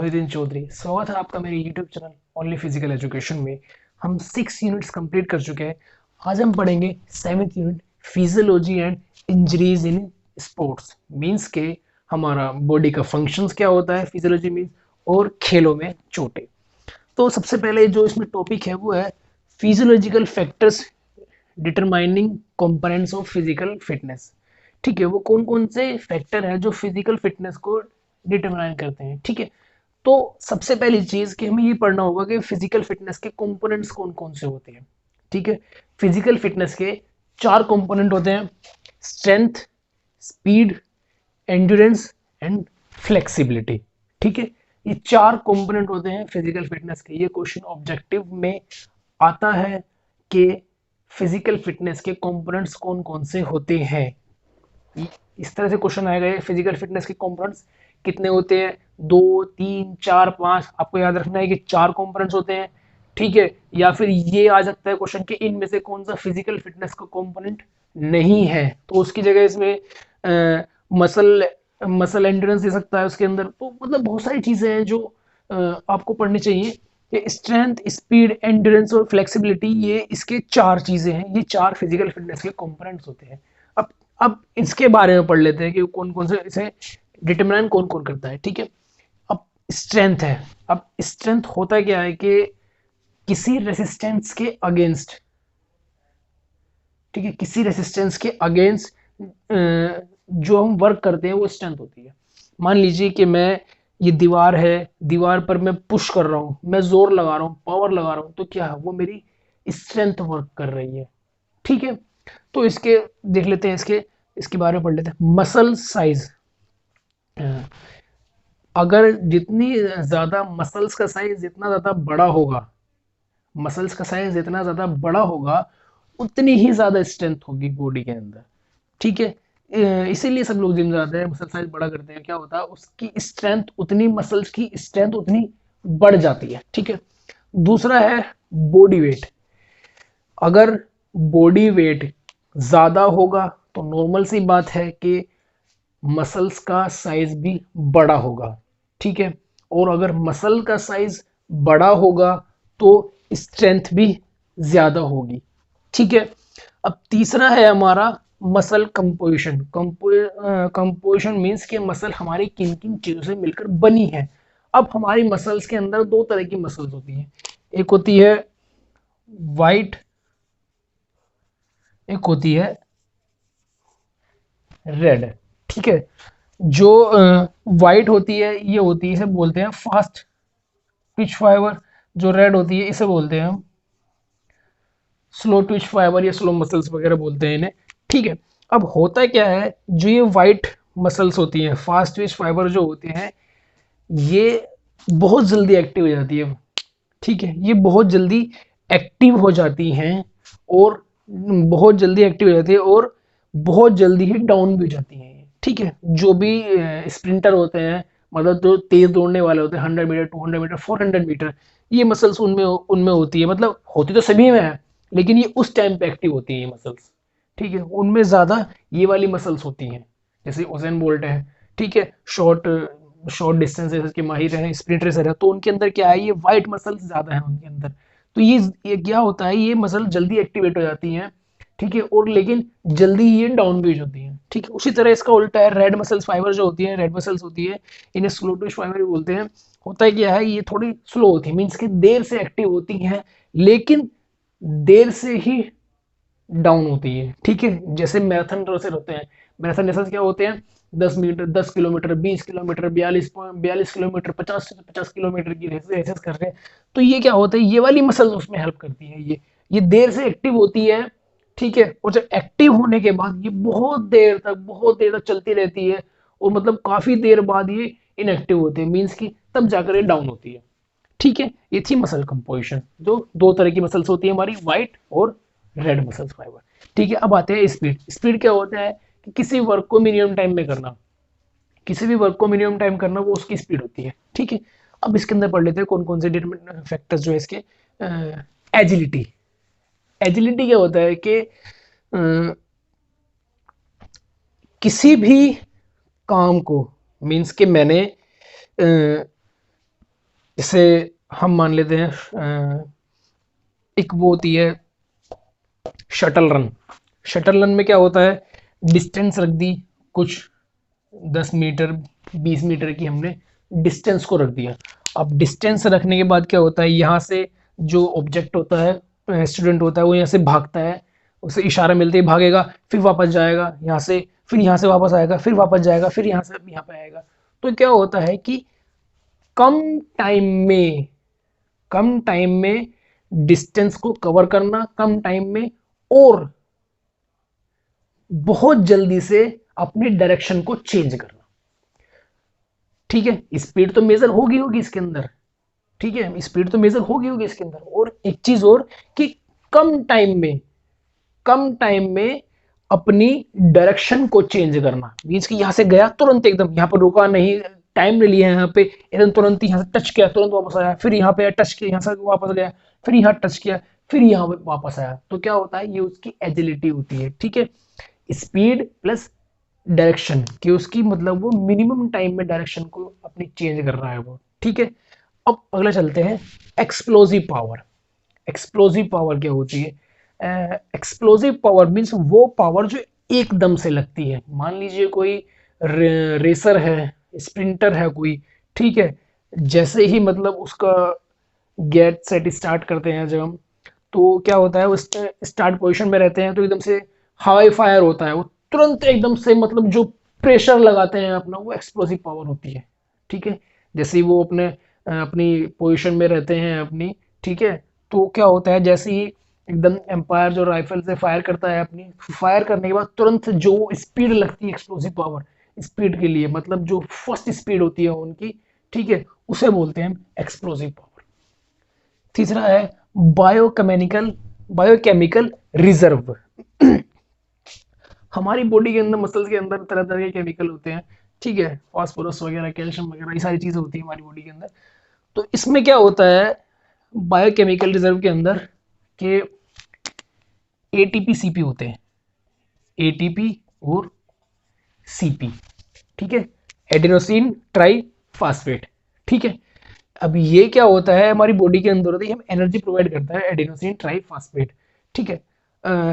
मोहिदीन चौधरी। स्वागत है आपका मेरे YouTube channel only physical education में। हम 6 यूनिट्स कंप्लीट कर चुके हैं। आज हम पढ़ेंगे 7th unit physiology and injuries in sports. Means के हमारा बॉडी का फंक्शंस क्या होता है, फिजियोलॉजी मींस, और खेलों में चोटें। तो सबसे पहले जो इसमें टॉपिक है वो है physiological factors determining components of physical fitness. ठीक है, वो कौन कौन से फैक्टर हैं जो फिजिकल फिटनेस को डिटरमाइन करते हैं। ठीक है, तो सबसे पहली चीज कि हमें ये पढ़ना होगा कि फिजिकल फिटनेस के कंपोनेंट्स कौन कौन से होते हैं। ठीक है, फिजिकल फिटनेस के 4 कंपोनेंट होते हैं: strength, speed, endurance and flexibility. ठीक है, ये 4 कंपोनेंट होते हैं फिजिकल फिटनेस के। ये क्वेश्चन ऑब्जेक्टिव में आता है कि फिजिकल फिटनेस के कंपोनेंट्स कौन कौन से होते हैं। इस तरह से क्वेश्चन आएगा, फिजिकल फिटनेस के कंपोनेंट्स कितने होते हैं, 2 3 4 5। आपको याद रखना है कि 4 कंपोनेंट्स होते हैं। ठीक है, या फिर ये आ सकता है क्वेश्चन के इनमें से कौन सा फिजिकल फिटनेस का कंपोनेंट नहीं है, तो उसकी जगह इसमें मसल मसल एंड्योरेंस दे सकता है उसके अंदर। तो मतलब बहुत सारी चीजें हैं जो आपको पढ़नी चाहिए कि स्ट्रेंथ, स्पीड, एंड्योरेंस और फ्लेक्सिबिलिटी, ये इसके 4 चीजें हैं। ये 4 फिजिकल फिटनेस के कंपोनेंट्स होते हैं। अब अब इसके बारे में पढ़ लेते हैं कि कौन कौन से इसे डिटरमिनेंट कौन कौन करता है। ठीक है, अब स्ट्रेंथ है। अब स्ट्रेंथ होता क्या है कि किसी रेसिस्टेंस के अगेंस्ट, ठीक है, किसी रेसिस्टेंस के अगेंस्ट जो हम वर्क करते हैं वो स्ट्रेंथ होती है। मान लीजिए कि मैं, ये दीवार है, दीवार पर मैं पुश कर रहा हूं, मैं जोर लगा रहा हूं, पावर लगा रहा हूं, तो क्या है, वो मेरी स्ट्रेंथ वर्क कर रही है। ठीक है, तो इसके देख लेते हैं, इसके इसके बारे में पढ़ लेते हैं। मसल साइज, अगर जितनी ज्यादा मसल्स का साइज जितना ज्यादा बड़ा होगा, मसल्स का साइज जितना ज्यादा बड़ा होगा, उतनी ही ज्यादा स्ट्रेंथ होगी बॉडी के अंदर। ठीक है, इसीलिए सब लोग जिम जाते हैं, मसल साइज बड़ा करते हैं। क्या होता है, उसकी स्ट्रेंथ उतनी, मसल्स की स्ट्रेंथ उतनी बढ़ जाती है। ठीक है, दूसरा है बॉडी वेट। अगर बॉडी वेट ज्यादा होगा तो नॉर्मल सी बात है कि मसल्स का साइज भी बड़ा होगा। ठीक है, और अगर मसल का साइज बड़ा होगा तो स्ट्रेंथ भी ज्यादा होगी। ठीक है, अब तीसरा है हमारा मसल कंपोजिशन। कंपोजिशन मीन्स कि मसल हमारी किन किन चीजों से मिलकर बनी है। अब हमारी मसल्स के अंदर 2 तरह की मसल्स होती हैं। एक होती है वाइट, एक होती है रेड। ठीक है, जो वाइट होती है ये होती है, इसे बोलते हैं फास्ट ट्विच फाइबर। जो रेड होती है इसे बोलते हैं हम स्लो ट्विच फाइबर या स्लो मसल्स वगैरह बोलते हैं इन्हें। ठीक है, अब होता क्या है, जो ये वाइट मसल्स होती हैं, फास्ट ट्विच फाइबर जो होते हैं, ये बहुत जल्दी एक्टिव हो जाती है। ठीक है, ये बहुत जल्दी एक्टिव हो जाती हैं, और बहुत जल्दी एक्टिव हो जाती है, और बहुत जल्दी ही डाउन भी हो जाती हैं। ठीक है, जो भी स्प्रिंटर होते हैं, मतलब जो तेज दौड़ने वाले होते हैं, 100 मीटर, 200 मीटर, 400 मीटर, ये मसल्स उनमें उनमें होती है। मतलब होती तो सभी में है, लेकिन ये उस टाइम पे एक्टिव होती है ये मसल्स। ठीक है, उनमें ज्यादा ये वाली मसल्स होती हैं। जैसे उसेन बोल्ट है, ठीक है, शॉर्ट शॉर्ट डिस्टेंस के माहिर हैं, स्प्रिंट रेसर है, तो उनके अंदर क्या है, ये वाइट मसल्स ज्यादा है उनके अंदर। तो ये क्या होता है, ये मसल जल्दी एक्टिवेट हो जाती हैं। ठीक है, और लेकिन जल्दी ये डाउन भी हो जाती हैं। ठीक है, उसी तरह इसका उल्टा है, रेड मसल्स फाइबर जो होती है, रेड मसल्स होती है, इन्हें स्लो ट्विच फाइबर भी बोलते हैं। होता है क्या है, ये थोड़ी स्लो होती है, मीन्स कि देर से एक्टिव होती हैं, लेकिन देर से ही डाउन होती है। ठीक है, जैसे मैराथन रेसर होते हैं, मैराथन रेसर क्या होते हैं, 10 metre, 10 kilometre, 20 kilometre, 42 kilometre, 50 kilometre की रेसेस कर रहे हैं। तो ये क्या होता है, ये वाली मसल उसमें हेल्प करती है। ये देर से एक्टिव होती है। ठीक है, और जब एक्टिव होने के बाद ये बहुत देर तक चलती रहती है, और मतलब काफी देर बाद ये इनएक्टिव होती है, मीन्स की तब जाकर ये डाउन होती है। ठीक है, ये थी मसल कंपोजिशन। जो 2 तरह की मसल्स होती है हमारी, व्हाइट और रेड मसल्स फाइबर। ठीक है, अब आते हैं स्पीड। स्पीड क्या होता है कि किसी वर्क को मिनिमम टाइम में करना, किसी भी वर्क को मिनिमम टाइम करना, वो उसकी स्पीड होती है। ठीक है, अब इसके अंदर पढ़ लेते हैं कौन कौन से डिटरमिनेंट फैक्टर्स जो है इसके। एजिलिटी। एजिलिटी क्या होता है कि किसी भी काम को, मीन्स कि मैंने जैसे हम मान लेते हैं एक वो होती है शटल रन। शटल रन में क्या होता है, डिस्टेंस रख दी कुछ 10 मीटर 20 मीटर की हमने डिस्टेंस को रख दिया। अब डिस्टेंस रखने के बाद क्या होता है, यहाँ से जो ऑब्जेक्ट होता है स्टूडेंट होता है वो यहाँ से भागता है, उसे इशारा मिलते ही भागेगा, फिर वापस जाएगा यहाँ से, फिर यहाँ से वापस आएगा, फिर वापस जाएगा, फिर यहाँ से यहाँ पे आएगा। तो क्या होता है कि कम टाइम में कम टाइम में डिस्टेंस को कवर करना, कम टाइम में, और बहुत जल्दी से अपनी डायरेक्शन को चेंज करना। ठीक है, स्पीड तो मेजर होगी इसके अंदर। ठीक है, स्पीड तो मेजर होगी इसके अंदर, और एक चीज और कि कम टाइम में कम टाइम में अपनी डायरेक्शन को चेंज करना। मीन्स कि यहां से गया तुरंत एकदम, यहाँ पर रुका नहीं, टाइम ले लिया यहाँ पे, एकदम तुरंत ही यहाँ से टच किया तुरंत वापस आया, फिर यहाँ पे टच किया यहाँ से वापस गया, फिर यहाँ टच किया फिर यहाँ पे वापस आया। तो क्या होता है, ये उसकी एजिलिटी होती है। ठीक है, स्पीड प्लस डायरेक्शन कि उसकी मतलब वो मिनिमम टाइम में डायरेक्शन को अपनी चेंज कर रहा है वो। ठीक है, अब अगला चलते हैं एक्सप्लोजिव पावर। एक्सप्लोजिव पावर क्या होती है, एक्सप्लोजिव पावर मीन्स वो पावर जो एकदम से लगती है। मान लीजिए कोई रेसर है, स्प्रिंटर है कोई, ठीक है, जैसे ही मतलब उसका गेट सेट स्टार्ट करते हैं जब हम, तो क्या होता है, वो स्टार्ट पोजीशन में रहते हैं तो एकदम से हवाई फायर होता है, वो तुरंत एकदम से मतलब जो प्रेशर लगाते हैं अपना, वो एक्सप्लोसिव पावर होती है। ठीक है, जैसे ही वो अपनी पोजीशन में रहते हैं अपनी, ठीक है, तो क्या होता है, जैसे ही एकदम एम्पायर जो राइफल से फायर करता है, अपनी फायर करने के बाद तुरंत जो स्पीड लगती है एक्सप्लोसिव पावर, स्पीड के लिए मतलब जो फर्स्ट स्पीड होती है उनकी, ठीक है, उसे बोलते हैं एक्सप्लोसिव पावर। तीसरा है बायोकेमिकल बायोकेमिकल रिजर्व। हमारी बॉडी के अंदर, मसल्स के अंदर तरह तरह के केमिकल होते हैं। ठीक है, फास्फोरस वगैरह, कैल्शियम वगैरह, ये सारी चीजें होती है हमारी बॉडी के अंदर। तो इसमें क्या होता है बायोकेमिकल रिजर्व के अंदर कि एटीपी सीपी होते हैं, एटीपी और सीपी। ठीक है, एडेनोसिन ट्राई फास्फेट। ठीक है, अब ये क्या होता है, हमारी बॉडी के अंदर होता है, हम एनर्जी प्रोवाइड करता है एडेनोसिन ट्राई फास्फेट। ठीक है,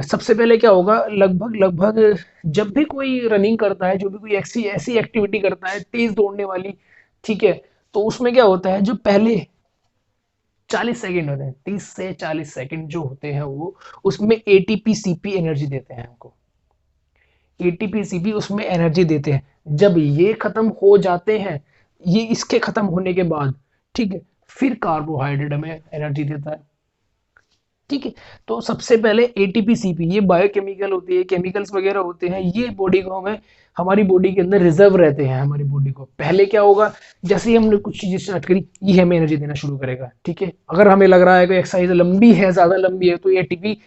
सबसे पहले क्या होगा, लगभग लगभग जब भी कोई रनिंग करता है, जो भी कोई ऐसी ऐसी एक्टिविटी करता है तेज दौड़ने वाली, ठीक है, तो उसमें क्या होता है, जो पहले 40 सेकेंड होते हैं, 30 से 40 सेकेंड जो होते हैं वो, उसमें एटीपी सीपी एनर्जी देते हैं हमको। एटीपी सीपी उसमें एनर्जी देते हैं। जब ये खत्म हो जाते हैं, ये इसके खत्म होने के बाद, ठीक है, फिर कार्बोहाइड्रेट हमें एनर्जी देता है। ठीक है, तो सबसे पहले एटीपी सीपी, ये बायोकेमिकल होती है, केमिकल्स वगैरह होते हैं, ये बॉडी को हमें, हमारी बॉडी के अंदर रिजर्व रहते हैं। हमारी बॉडी को पहले क्या होगा, जैसे ही हमने कुछ चीजें स्टार्ट करी, ये हमें एनर्जी देना शुरू करेगा। ठीक है, अगर हमें लग रहा है कि एक्सरसाइज लंबी है, ज्यादा लंबी है, तो ये एटीपी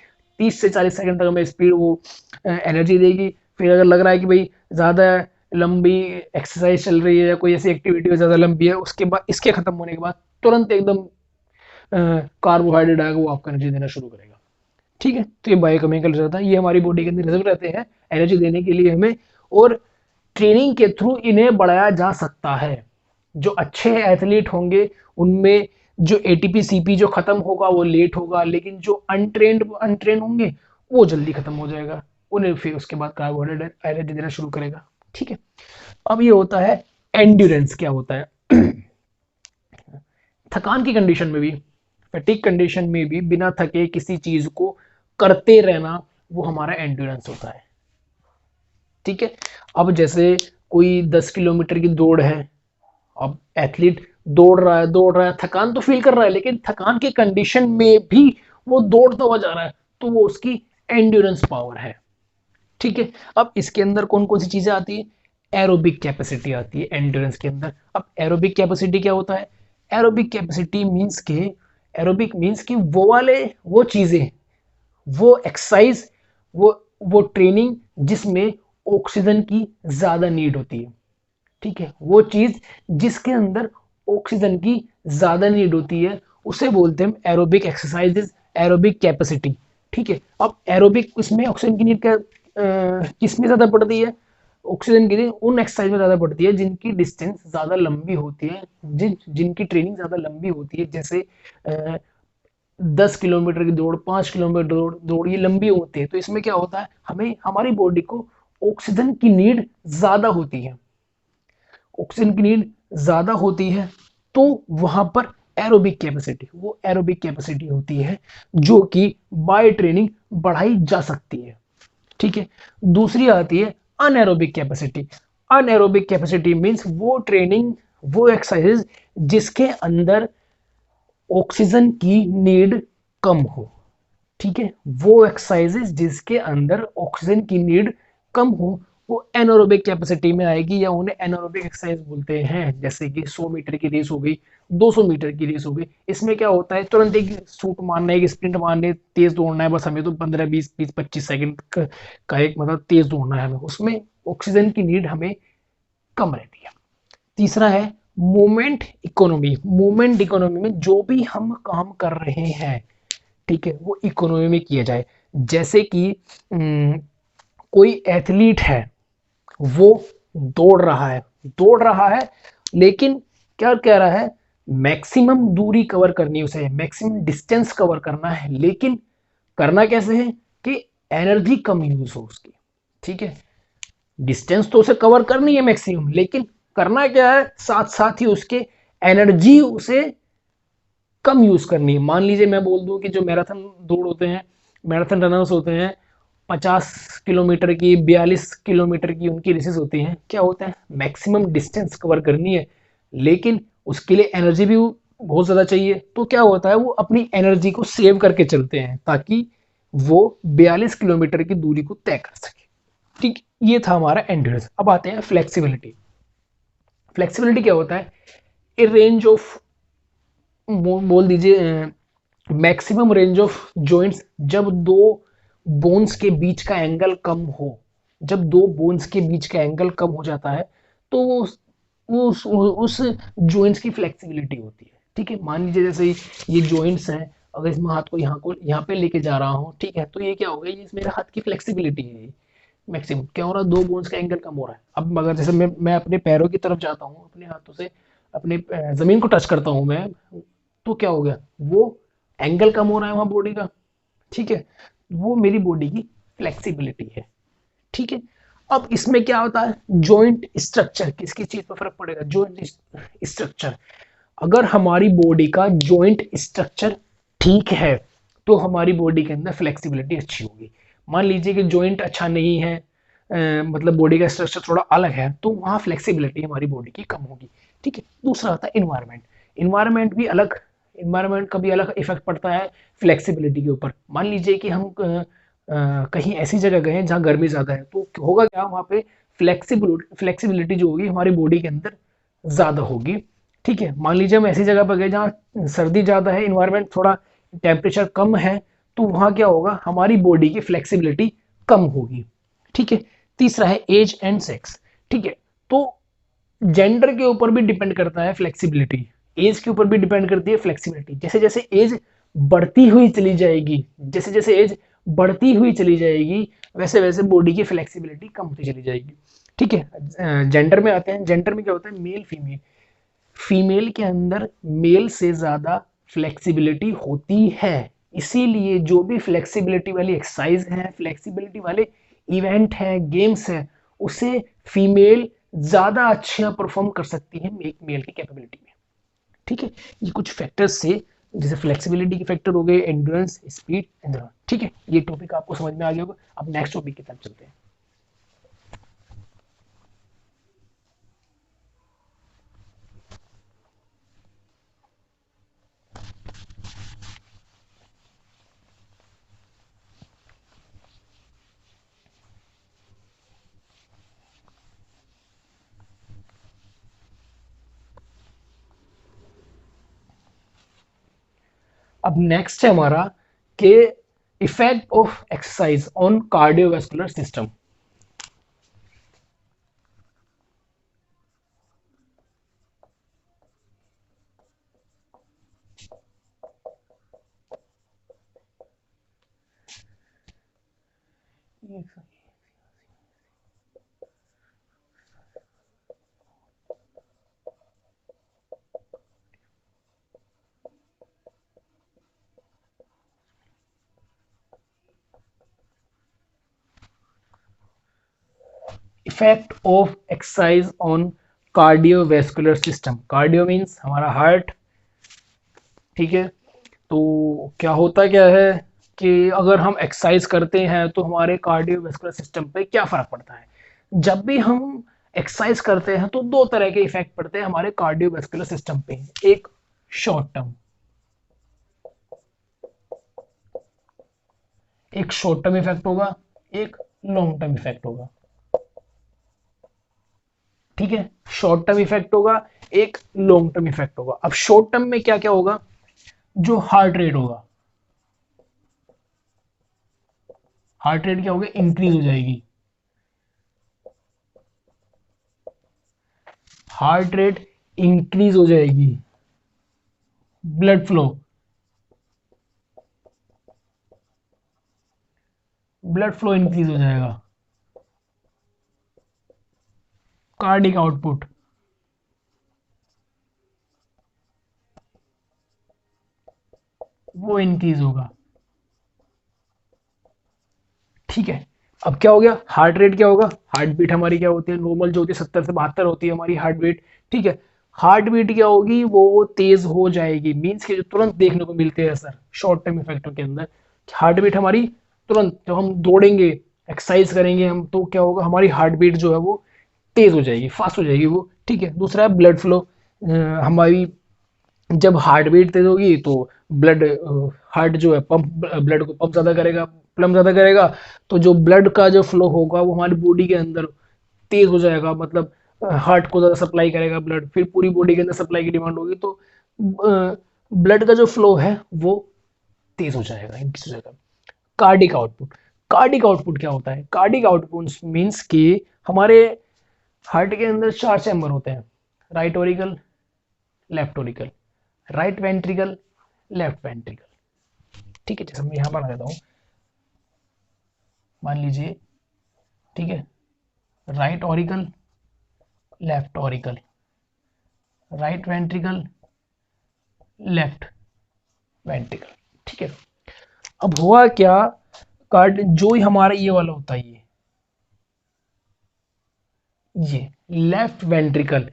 30 से 40 सेकंड तक हमें स्पीड वो एनर्जी देगी। फिर अगर लग रहा है कि भाई ज्यादा लंबी एक्सरसाइज चल रही है या कोई ऐसी एक्टिविटी ज्यादा लंबी है, उसके बाद इसके खत्म होने के बाद तुरंत एकदम कार्बोहाइड्रेट आएगा, वो आपको एनर्जी देना शुरू करेगा। ठीक है, तो ये बायोकेमिकल रहता है, ये हमारी बॉडी के अंदर रिजर्व रहते हैं एनर्जी देने के लिए हमें, और ट्रेनिंग के थ्रू इन्हें बढ़ाया जा सकता है। जो अच्छे एथलीट होंगे उनमें जो एटीपी सीपी जो खत्म होगा वो लेट होगा, लेकिन जो अनट्रेंड होंगे वो जल्दी खत्म हो जाएगा, उन्हें फिर उसके बाद कार्बोहाइड्रेट एनर्जी देना शुरू करेगा। ठीक है, अब ये होता है एंड्योरेंस। क्या होता है, थकान की कंडीशन में भी, फैटिक कंडीशन में भी बिना थके किसी चीज को करते रहना, वो हमारा एंड्योरेंस होता है। ठीक है, अब जैसे कोई 10 किलोमीटर की दौड़ है, अब एथलीट दौड़ रहा है, थकान तो फील कर रहा है, लेकिन थकान की कंडीशन में भी वो दौड़ता हुआ जा रहा है, तो वो उसकी एंड्योरेंस पावर है। ठीक है, अब इसके अंदर कौन कौन सी चीजें आती है, एरोबिक कैपेसिटी आती है एंड्योरेंस के अंदर। अब एरोबिक कैपेसिटी क्या होता है, एरोबिक कैपेसिटी मींस के, एरोबिक मींस कि वो चीजें, वो एक्सरसाइज, वो वो ट्रेनिंग जिसमें ऑक्सीजन की ज्यादा नीड होती है। ठीक है, वो चीज जिसके अंदर ऑक्सीजन की ज्यादा नीड होती है, उसे बोलते हैं एरोबिक एक्सरसाइजेज, एरोबिक कैपेसिटी। ठीक है, अब एरोबिक इसमें ऑक्सीजन की नीड किस में ज्यादा पड़ती है, ऑक्सीजन की उन एक्सरसाइज में ज्यादा बढ़ती है जिनकी डिस्टेंस ज्यादा लंबी होती है, जिनकी ट्रेनिंग ज्यादा लंबी होती है, जैसे 10 किलोमीटर की दौड़, 5 किलोमीटर दौड़ दौड़ ये लंबी होती है। तो इसमें क्या होता है, हमें हमारी बॉडी को ऑक्सीजन की नीड ज्यादा होती है, ऑक्सीजन की नीड ज्यादा होती है। तो वहां पर एरोबिक कैपेसिटी, वो एरोबिक कैपेसिटी होती है जो कि बाय ट्रेनिंग बढ़ाई जा सकती है। ठीक है। दूसरी आती है anaerobic capacity. Anaerobic capacity means वो ट्रेनिंग, वो एक्सरसाइज जिसके अंदर ऑक्सीजन की नीड कम हो। ठीक है, वो एक्सरसाइजेस जिसके अंदर ऑक्सीजन की नीड कम हो वो एनारोबिक कैपेसिटी में आएगी, या उन्हें एनारोबिक एक्सरसाइज बोलते हैं। जैसे कि 100 मीटर की रेस हो गई, 200 मीटर की रेस हो गई, इसमें क्या होता है, तुरंत एक शूट मारना है, एक स्प्रिंट मारने, तेज दौड़ना है, बस हमें तो 15 20 20 25 सेकंड का एक मतलब तेज दौड़ना है हमें, उसमें ऑक्सीजन की नीड हमें कम रहती है। तीसरा है मोमेंट इकोनॉमी। मोमेंट इकोनॉमी में जो भी हम काम कर रहे हैं, ठीक है, वो इकोनॉमी में किया जाए। जैसे कि कोई एथलीट है, वो दौड़ रहा है लेकिन क्या कह रहा है, मैक्सिमम दूरी कवर करनी है उसे, मैक्सिमम डिस्टेंस कवर करना है, लेकिन करना कैसे है कि एनर्जी कम यूज हो उसकी। ठीक है, डिस्टेंस तो उसे कवर करनी है मैक्सिमम, लेकिन करना क्या है, साथ साथ ही उसके एनर्जी उसे कम यूज करनी है। मान लीजिए मैं बोल दूं कि जो मैराथन दौड़ होते हैं, मैराथन रनर्स होते हैं, 50 किलोमीटर की, 42 किलोमीटर की उनकी रेसेस होती हैं, क्या होता है, मैक्सिमम डिस्टेंस कवर करनी है, लेकिन उसके लिए एनर्जी भी बहुत ज्यादा चाहिए। तो क्या होता है, वो अपनी एनर्जी को सेव करके चलते हैं ताकि वो 42 किलोमीटर की दूरी को तय कर सके। ठीक, ये था हमारा एंड्योरेंस। अब आते हैं फ्लेक्सिबिलिटी। फ्लेक्सिबिलिटी क्या होता है, ए रेंज ऑफ, बोल दीजिए मैक्सिमम रेंज ऑफ जॉइंट्स, जब दो बोन्स के बीच का एंगल कम हो, जब दो बोन्स के बीच का एंगल कम हो जाता है, तो उस जॉइंट्स की फ्लेक्सिबिलिटी होती है। ठीक है, मान लीजिए जैसे ये जॉइंट्स हैं, अगर इसमें हाथ को यहाँ पे लेके जा रहा हूँ, ठीक है, तो ये क्या हो गया, ये मेरे हाथ की फ्लेक्सिबिलिटी है। मैक्सिमम क्या हो रहा है, दो बोन्स का एंगल कम हो रहा है। अब अगर जैसे मैं अपने पैरों की तरफ जाता हूँ, अपने हाथों से अपने जमीन को टच करता हूँ मैं, तो क्या हो गया, वो एंगल कम हो रहा है वहां बॉडी का। ठीक है, वो मेरी बॉडी की फ्लेक्सिबिलिटी है। ठीक है, अब इसमें क्या होता है, जॉइंट स्ट्रक्चर, किसकी चीज पर फर्क पड़ेगा, जॉइंट स्ट्रक्चर। अगर हमारी बॉडी का जॉइंट स्ट्रक्चर ठीक है तो हमारी बॉडी के अंदर फ्लेक्सिबिलिटी अच्छी होगी। मान लीजिए कि जॉइंट अच्छा नहीं है, मतलब बॉडी का स्ट्रक्चर थोड़ा अलग है, तो वहाँ फ्लेक्सिबिलिटी हमारी बॉडी की कम होगी। ठीक है, दूसरा आता है इन्वायरमेंट। इन्वायरमेंट भी अलग, इन्वायरमेंट का भी अलग इफेक्ट पड़ता है फ्लेक्सिबिलिटी के ऊपर। मान लीजिए कि हम कहीं ऐसी जगह गए जहाँ गर्मी ज़्यादा है, तो होगा क्या, वहाँ पे फ्लेक्सिबिलिटी जो होगी हमारी बॉडी के अंदर ज़्यादा होगी। ठीक है, मान लीजिए हम ऐसी जगह पर गए जहाँ सर्दी ज़्यादा है, इन्वायरमेंट थोड़ा टेम्परेचर कम है, तो वहाँ क्या होगा, हमारी बॉडी की फ्लेक्सिबिलिटी कम होगी। ठीक है, तीसरा है एज एंड सेक्स। ठीक है, तो जेंडर के ऊपर भी डिपेंड करता है फ्लेक्सिबिलिटी, एज के ऊपर भी डिपेंड करती है फ्लेक्सिबिलिटी। जैसे जैसे एज बढ़ती हुई चली जाएगी, जैसे जैसे एज बढ़ती हुई चली जाएगी, वैसे वैसे बॉडी की फ्लेक्सिबिलिटी कम होती चली जाएगी। ठीक है, जेंडर में आते हैं। जेंडर में क्या होता है, मेल फीमेल। फीमेल के अंदर मेल से ज्यादा फ्लेक्सिबिलिटी होती है, इसीलिए जो भी फ्लेक्सिबिलिटी वाली एक्सरसाइज है, फ्लेक्सिबिलिटी वाले इवेंट है, गेम्स है, उसे फीमेल ज्यादा अच्छा परफॉर्म कर सकती है एक मेल की कैपेबिलिटी में। ठीक है, ये कुछ फैक्टर्स से, जैसे फ्लेक्सिबिलिटी के फैक्टर हो गए, एंड्योरेंस, स्पीड, एंड्योरेंस। ठीक है, ये टॉपिक आपको समझ में आ गया होगा। अब नेक्स्ट टॉपिक की तरफ चलते हैं। अब नेक्स्ट है हमारा के effect of exercise on cardiovascular system. Effect of exercise on cardiovascular system. Cardio means हमारा हार्ट, ठीक है। तो क्या होता क्या है कि अगर हम एक्सरसाइज करते हैं तो हमारे कार्डियोवैस्कुलर सिस्टम पे क्या फर्क पड़ता है। जब भी हम एक्सरसाइज करते हैं तो दो तरह के इफेक्ट पड़ते हैं हमारे कार्डियोवैस्कुलर सिस्टम पे। एक शॉर्ट टर्म, एक शॉर्ट टर्म इफेक्ट होगा, एक लॉन्ग टर्म इफेक्ट होगा, ठीक है। शॉर्ट टर्म इफेक्ट होगा, एक लॉन्ग टर्म इफेक्ट होगा। अब शॉर्ट टर्म में क्या क्या होगा, जो हार्ट रेट होगा, हार्ट रेट क्या होगा, इंक्रीज हो जाएगी। हार्ट रेट इंक्रीज हो जाएगी। Blood flow, blood flow increase हो जाएगा। कार्डिक आउटपुट, वो इंक्रीज होगा, ठीक है। अब क्या हो गया, हार्ट रेट क्या होगा, हार्ट बीट हमारी क्या होती है, नॉर्मल जो होती है 70 से 72 होती है हमारी हार्ट बीट, ठीक है। हार्ट बीट क्या होगी, वो तेज हो जाएगी। मीन्स के जो तुरंत देखने को मिलते हैं सर शॉर्ट टर्म इफेक्टों के अंदर, हार्ट बीट हमारी तुरंत, जब हम दौड़ेंगे एक्सरसाइज करेंगे हम, तो क्या होगा, हमारी हार्ट बीट जो है वो तेज हो जाएगी, फास्ट हो जाएगी वो, ठीक है। दूसरा है ब्लड फ्लो। हमारी जब हार्ट बीट तेज होगी तो ब्लड, हार्ट जो है पंप, ब्लड को पंप ज्यादा करेगा, प्लम ज्यादा करेगा, तो जो ब्लड का जो फ्लो होगा वो हमारी बॉडी के अंदर तेज हो जाएगा। मतलब हार्ट को ज्यादा सप्लाई करेगा ब्लड, फिर पूरी बॉडी के अंदर सप्लाई की डिमांड होगी, तो ब्लड का जो फ्लो है वो तेज हो जाएगा, इंक्रीज हो जाएगा। कार्डिक आउटपुट, कार्डिक आउटपुट क्या होता है, कार्डिक आउटपुट मीन्स कि हमारे हार्ट के अंदर चार चैम्बर होते हैं, right Oracle, left Oracle, right ventricle, left ventricle, ठीक है। जैसे मैं यहां बना देता हूं, मान लीजिए, ठीक है, right auricle, left auricle, right ventricle, left ventricle, ठीक है। अब हुआ क्या, कार्ड जो ही हमारा ये वाला होता है, ये लेफ्ट वेंट्रिकल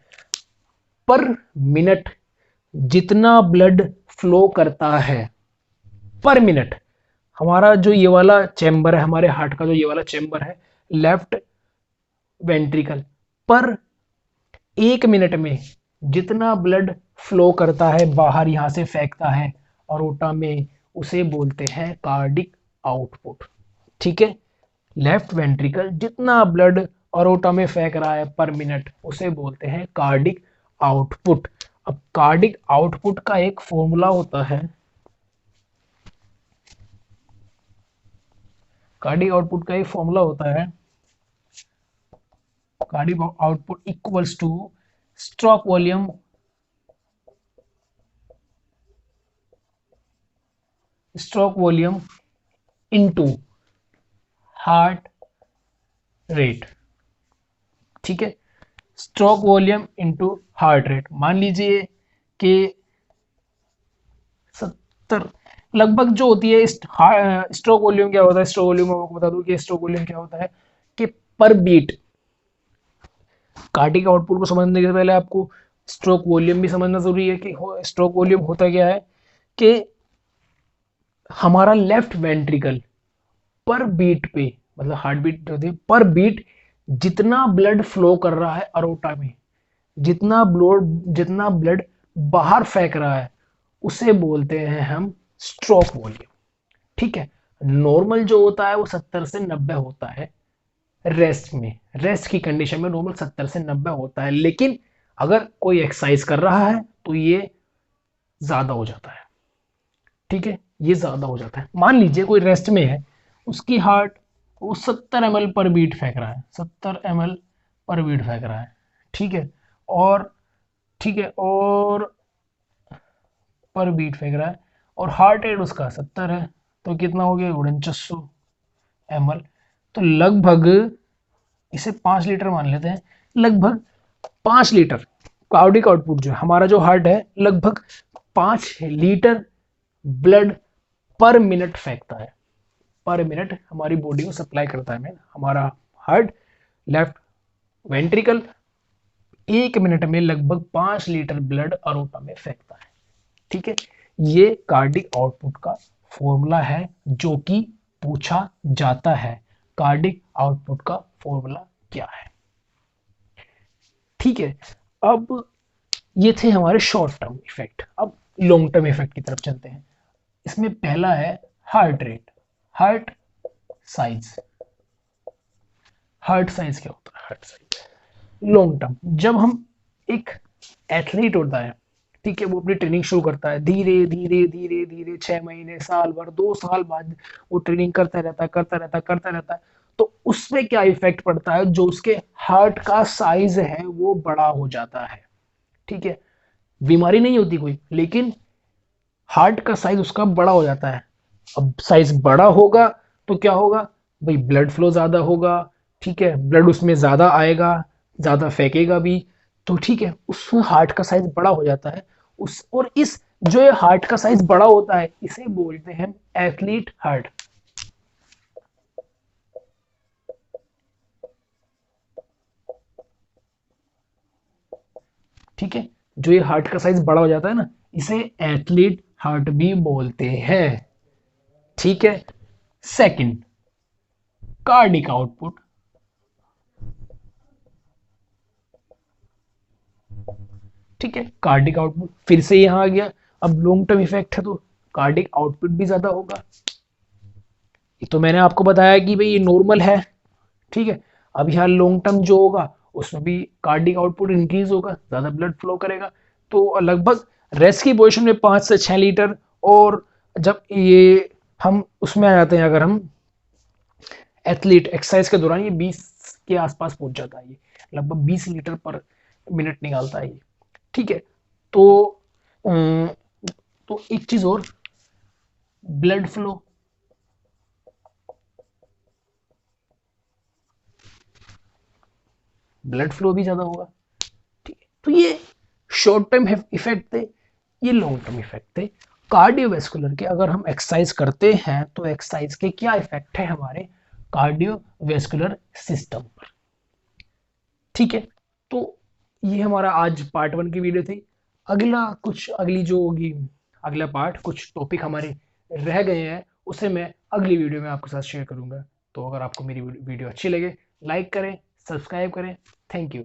पर मिनट जितना ब्लड फ्लो करता है पर मिनट, हमारा जो ये वाला चैम्बर है, हमारे हार्ट का जो ये वाला चैम्बर है, लेफ्ट वेंट्रिकल पर 1 मिनट में जितना ब्लड फ्लो करता है बाहर यहां से फेंकता है अरोटा में, उसे बोलते हैं कार्डिक आउटपुट, ठीक है। लेफ्ट वेंट्रिकल जितना ब्लड अरोटा में फेंक रहा है पर मिनट, उसे बोलते हैं कार्डिक आउटपुट। अब कार्डिक आउटपुट का एक फॉर्मूला होता है, कार्डिक आउटपुट का एक फॉर्मूला होता है, cardiac output equals two stroke volume stroke volume into heart rate, ठीक है। Stroke volume into heart rate, मान लीजिए कि 70 लगभग जो होती है। स्ट्रोक वॉल्यूम क्या होता है, स्ट्रोक वॉल्यूम आपको बता दूं कि स्ट्रोक वॉल्यूम क्या होता है कि पर बीट, कार्डिक आउटपुट को समझने के पहले आपको स्ट्रोक वॉल्यूम भी समझना जरूरी है कि स्ट्रोक वॉल्यूम होता क्या है कि हमारा लेफ्ट वेंट्रिकल पर बीट पे, मतलब हार्ट बीट होती है पर बीट, जितना ब्लड फ्लो कर रहा है अरोटा में, जितना ब्लड बाहर फेंक रहा है, उसे बोलते हैं हम स्ट्रोक वॉल्यूम, ठीक है। नॉर्मल जो होता है वो 70 से 90 होता है, रेस्ट में, रेस्ट की कंडीशन में नॉर्मल 70 से 90 होता है, लेकिन अगर कोई एक्सरसाइज कर रहा है तो ये ज्यादा हो जाता है, ठीक है, ये ज्यादा हो जाता है। मान लीजिए कोई रेस्ट में है, उसकी हार्ट, वो 70 ml पर बीट फेंक रहा है, 70 ml पर बीट फेंक रहा है, ठीक है। और ठीक है, और पर बीट फेंक रहा है, और हार्ट रेट उसका 70 है, तो कितना हो गया, 4900 ml। तो लगभग इसे 5 लीटर मान लेते हैं, लगभग 5 लीटर कार्डिक आउटपुट जो है, हमारा जो हार्ट है लगभग 5 लीटर ब्लड पर मिनट फेंकता है, पर मिनट हमारी बॉडी को सप्लाई करता है। हमारा हार्ट लेफ्ट वेंट्रिकल 1 मिनट में लगभग 5 लीटर ब्लड अरोटा में फेंकता है। ठीक है, ये कार्डिक आउटपुट का फॉर्मूला है जो कि पूछा जाता है। कार्डिक आउटपुट का फॉर्मूला क्या है? ठीक है, अब ये थे हमारे शॉर्ट टर्म इफेक्ट। अब लॉन्ग टर्म इफेक्ट की तरफ चलते हैं। इसमें पहला है heart rate, heart size. Heart size क्या होता है? हार्ट साइज लॉन्ग टर्म, जब हम एक एथलीट होता है, ठीक है, वो अपनी ट्रेनिंग शुरू करता है, धीरे धीरे धीरे धीरे 6 महीने, साल भर, 2 साल बाद वो ट्रेनिंग करता रहता है, करता रहता है, तो उसमें क्या इफेक्ट पड़ता है? जो उसके हार्ट का साइज है वो बड़ा हो जाता है। ठीक है, बीमारी नहीं होती कोई, लेकिन हार्ट का साइज उसका बड़ा हो जाता है। अब साइज बड़ा होगा तो क्या होगा भाई? ब्लड फ्लो ज्यादा होगा। ठीक है, ब्लड उसमें ज्यादा आएगा, ज्यादा फेंकेगा भी। तो ठीक है, उसमें हार्ट का साइज बड़ा हो जाता है। उस और इस जो ये हार्ट का साइज बड़ा होता है, इसे बोलते हैं एथलीट हार्ट। ठीक है, जो ये हार्ट का साइज बड़ा हो जाता है ना, इसे एथलीट हार्ट भी बोलते हैं। ठीक है, सेकंड, कार्डिक आउटपुट। ठीक है, कार्डिक आउटपुट फिर से यहां आ गया। अब लॉन्ग टर्म इफेक्ट है तो कार्डिक आउटपुट भी ज्यादा होगा। ये तो मैंने आपको बताया कि भाई ये नॉर्मल है। ठीक है, अब यहाँ लॉन्ग टर्म जो होगा उसमें भी कार्डिक आउटपुट इंक्रीज होगा, ज्यादा ब्लड फ्लो करेगा। तो लगभग रेस्ट की पोजिशन में 5 से 6 लीटर। और जब ये हम उसमें आ जाते हैं, अगर हम एथलीट एक्सरसाइज के दौरान, ये 20 के आसपास पहुंच जाता है। ये लगभग 20 लीटर पर मिनट निकालता है ये। ठीक है, तो अम, तो एक चीज और, ब्लड फ्लो। ब्लड फ्लो भी ज्यादा होगा। ठीक है, तो ये शॉर्ट टर्म इफेक्ट थे, ये लॉन्ग टर्म इफेक्ट थे कार्डियोवेस्कुलर के। अगर हम एक्सरसाइज करते हैं तो एक्सरसाइज के क्या इफेक्ट है हमारे कार्डियोवेस्कुलर सिस्टम पर। ठीक है, तो ये हमारा आज पार्ट 1 की वीडियो थी। अगली जो होगी, अगला पार्ट, कुछ टॉपिक हमारे रह गए हैं, उसे मैं अगली वीडियो में आपके साथ शेयर करूंगा। तो अगर आपको मेरी वीडियो अच्छी लगे, लाइक करें, सब्सक्राइब करें। Thank you.